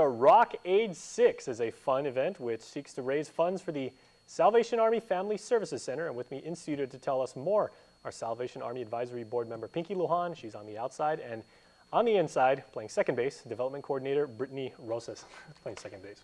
Rock Aid 6 is a fun event which seeks to raise funds for the Salvation Army Family Services Center. And with me in studio to tell us more, our Salvation Army Advisory Board member, Pinky Lujan. She's on the outside. And on the inside, playing second base, Development Coordinator, Brittany Rosas. Playing second base.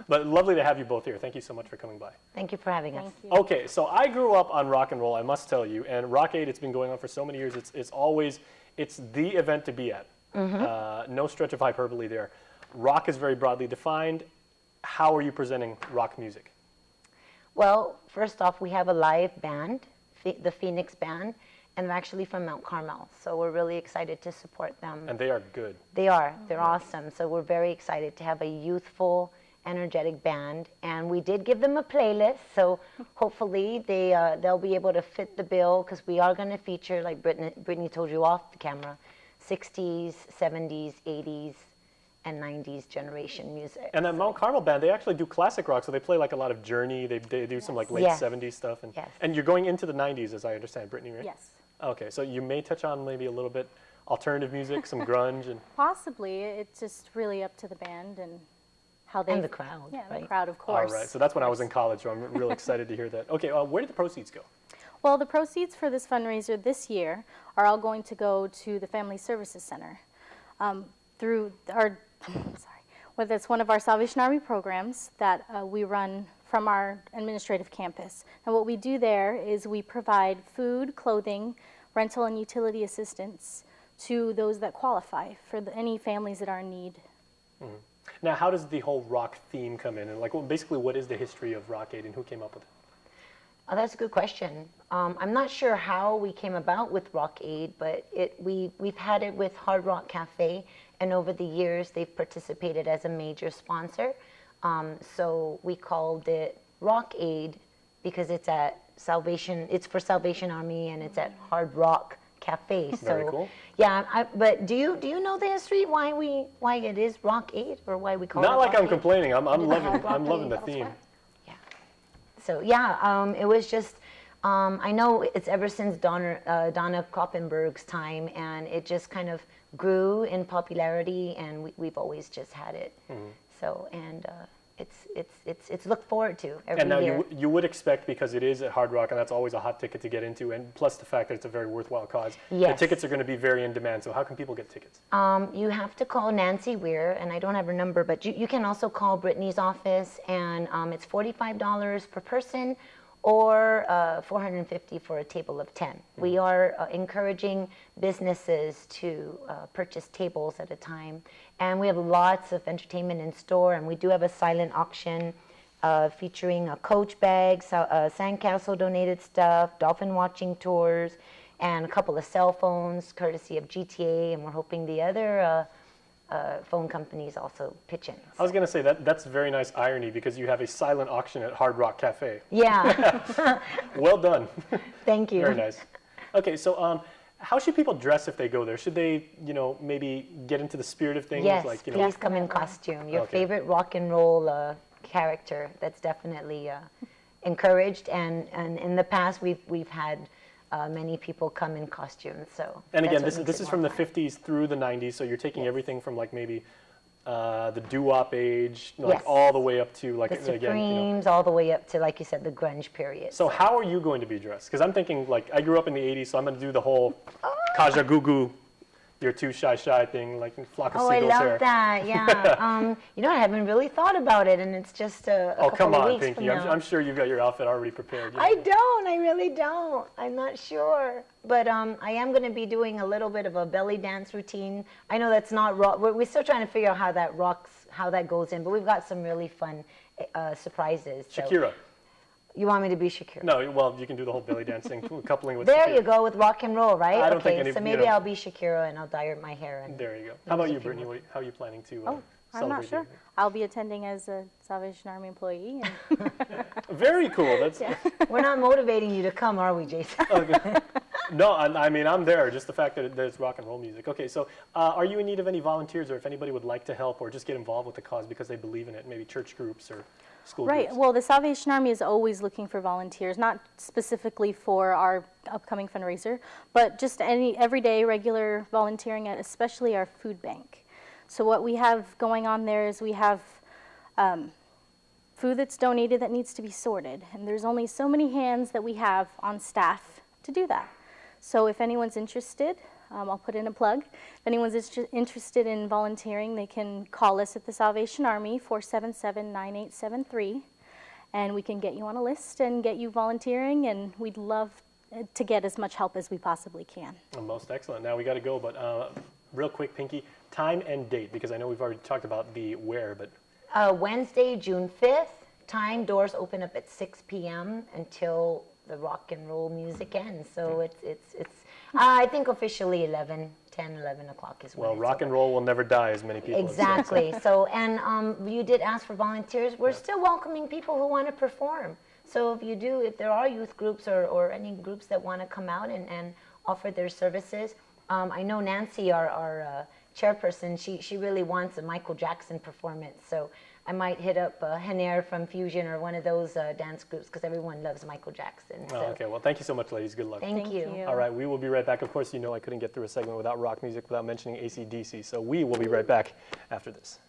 But lovely to have you both here. Thank you so much for coming by. Thank you for having us. Okay, so I grew up on rock and roll, I must tell you. And Rock Aid, it's been going on for so many years. It's the event to be at. No stretch of hyperbole there. Rock is very broadly defined. How are you presenting rock music? Well, first off, we have a live band, the Phoenix Band, and they're actually from Mount Carmel. So we're really excited to support them. And they are good. They are. They're awesome. So we're very excited to have a youthful, energetic band. And we did give them a playlist. So hopefully they'll be able to fit the bill, because we are going to feature, like Brittany told you off the camera, 60s, 70s, 80s, and 90s generation music. And that Mount Carmel band, they actually do classic rock, so they play like a lot of Journey, they do some like late 70s stuff. And, and you're going into the 90s, as I understand, Brittany, right? Yes. Okay, so you may touch on maybe a little bit alternative music, some grunge. And possibly. It's just really up to the band and how they... And the crowd, yeah, right? The crowd, of course. All right, so that's when I was in college, so I'm really excited to hear that. Okay, where did the proceeds go? Well, the proceeds for this fundraiser this year are all going to go to the Family Services Center through our... whether it's one of our Salvation Army programs that we run from our administrative campus. And what we do there is we provide food, clothing, rental and utility assistance to those that qualify for any families that are in need. Mm-hmm. Now, how does the whole rock theme come in? And like, well, basically, what is the history of Rock Aid and who came up with it? Oh, that's a good question. I'm not sure how we came about with Rock Aid, but we've had it with Hard Rock Cafe, and over the years they've participated as a major sponsor. So we called it Rock Aid because it's at Salvation. It's for Salvation Army, and it's at Hard Rock Cafe. So very cool. Yeah, but do you know the history why it is Rock Aid, or why we call it? Not like Rock I'm Aid? complaining. I'm loving the theme. So yeah, it was just, I know it's ever since Donna Koppenberg's time, and it just kind of grew in popularity, and we've always just had it. Mm-hmm. So, and it's looked forward to every year. And now you would expect, because it is at Hard Rock, and that's always a hot ticket to get into, and plus the fact that it's a very worthwhile cause, the tickets are going to be very in demand. So how can people get tickets? You have to call Nancy Weir, and I don't have her number, but you can also call Brittany's office, and it's $45 per person, or $450 for a table of 10. Mm-hmm. We are encouraging businesses to purchase tables at a time, and we have lots of entertainment in store, and we do have a silent auction featuring a Coach bag, Sandcastle donated stuff, dolphin watching tours, and a couple of cell phones courtesy of GTA, and we're hoping the other phone companies also pitch in. So. I was going to say that's very nice irony, because you have a silent auction at Hard Rock Cafe. Yeah. Well done. Thank you. Very nice. Okay, so how should people dress if they go there? Should they, maybe get into the spirit of things? Yes, like, please come in costume. Your favorite rock and roll character. That's definitely encouraged. And in the past, we've had many people come in costumes. So. And again, this is from the 50s through the 90s. So you're taking everything from like maybe the doo-wop age, like all the way up to like the Supremes, all the way up to, like you said, the grunge period. So how are you going to be dressed? Because I'm thinking, like, I grew up in the 80s, so I'm going to do the whole Kaja Gugu, you're too shy thing, like flock of seagulls I love that. Yeah. I haven't really thought about it, and it's just a couple of weeks Pinky. from now. I'm sure you've got your outfit already prepared. I don't. I really don't. I'm not sure. But I am going to be doing a little bit of a belly dance routine. I know that's not rock. We're still trying to figure out how that goes in, but we've got some really fun surprises. Shakira. So. You want me to be Shakira? No, well, you can do the whole belly dancing, coupling with There Shakira. you go, with rock and roll, right? I don't think so maybe I'll be Shakira, and I'll dye my hair. And there you go. How about you, Brittany? How are you planning to celebrate? I'm not sure. I'll be attending as a Salvation Army employee. And very cool. That's. We're not motivating you to come, are we, Jason? Okay. No, I mean, I'm there. Just the fact that it's rock and roll music. Okay, so are you in need of any volunteers, or if anybody would like to help or just get involved with the cause because they believe in it, maybe church groups or school Right. groups? Well, the Salvation Army is always looking for volunteers, not specifically for our upcoming fundraiser, but just everyday regular volunteering at especially our food bank. So what we have going on there is we have food that's donated that needs to be sorted, and there's only so many hands that we have on staff to do that. So if anyone's interested, I'll put in a plug. If anyone's interested in volunteering, they can call us at the Salvation Army, 477-9873, and we can get you on a list and get you volunteering, and we'd love to get as much help as we possibly can. Most excellent. Now we got to go, but real quick, Pinky, time and date, because I know we've already talked about the where, but Wednesday, June 5th. Time, doors open up at 6 p.m. until the rock and roll music ends. So it's I think officially 11 o'clock is when well, it's rock over. and roll will never die, as many people have said. Exactly. So, and you did ask for volunteers. We're still welcoming people who want to perform. So if there are youth groups or any groups that want to come out and offer their services, I know Nancy, our chairperson, she really wants a Michael Jackson performance. So I might hit up Haner from Fusion or one of those dance groups because everyone loves Michael Jackson. So. Okay, well, thank you so much, ladies. Good luck. Thank you. All right, we will be right back. Of course, you know I couldn't get through a segment without rock music, without mentioning AC/DC. So we will be right back after this.